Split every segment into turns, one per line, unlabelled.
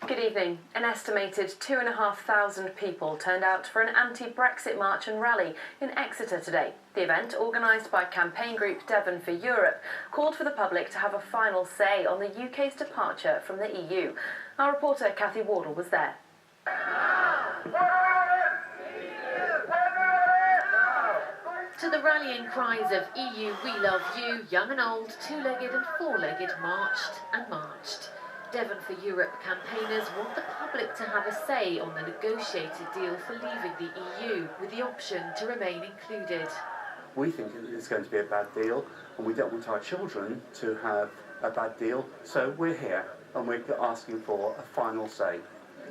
Good evening. An estimated 2,500 people turned out for an anti-Brexit march and rally in Exeter today. The event, organised by campaign group Devon for Europe, called for the public to have a final say on the UK's departure from the EU. Our reporter Cathy Wardle was there. To the rallying cries of EU, we love you, young and old, two-legged and four-legged marched and marched. Devon for Europe campaigners want the public to have a say on the negotiated deal for leaving the EU, with the option to remain included.
We think it's going to be a bad deal, and we don't want our children to have a bad deal, so we're here and we're asking for a final say.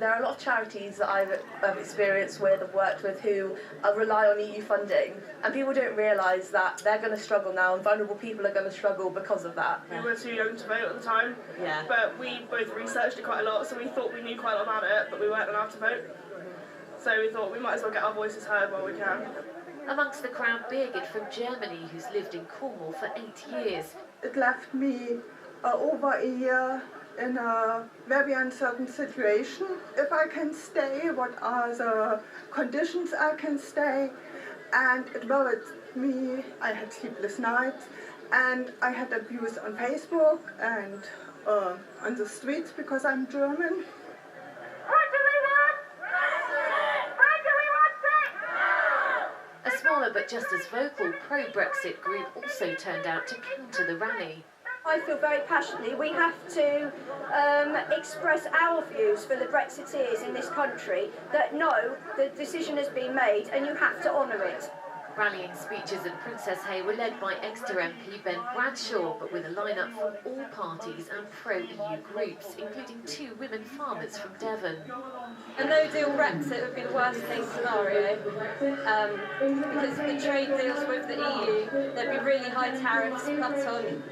There are a lot of charities that I've experienced with, I've worked with, who rely on EU funding, and people don't realise that they're going to struggle now, and vulnerable people are going to struggle because of that.
We were too young to vote at the time, but we both researched it quite a lot, so we thought we knew quite a lot about it, but we weren't allowed to vote. So we thought we might as well get our voices heard while we can.
Amongst the crowd, Birgit from Germany, who's lived in Cornwall for 8 years.
It left me over a year in a very uncertain situation. If I can stay, what are the conditions I can stay? And it worried me. I had sleepless nights, and I had abuse on Facebook and on the streets because I'm German.
A smaller but just as vocal pro-Brexit group also turned out to counter the rally.
I feel very passionately we have to express our views for the Brexiteers in this country, that no, the decision has been made and you have to honour it.
Rallying speeches at Princess Hay were led by Exeter MP Ben Bradshaw, but with a lineup from all parties and pro-EU groups, including 2 women farmers from Devon.
A no-deal Brexit would be the worst-case scenario, because the trade deals with the EU, there'd be really high tariffs put on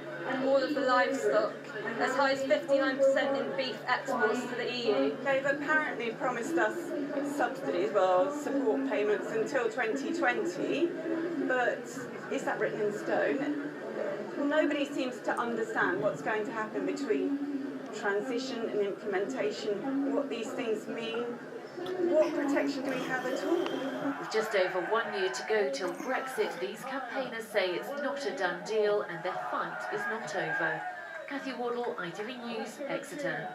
all of the livestock, as high as 59% in beef exports to the EU.
They've apparently promised us subsidies, well, support payments until 2020, but is that written in stone? Nobody seems to understand what's going to happen between transition and implementation, what these things mean. What protection do we have at all?
With just over 1 year to go till Brexit, these campaigners say it's not a done deal and their fight is not over. Cathy Wardle, ITV News, Exeter.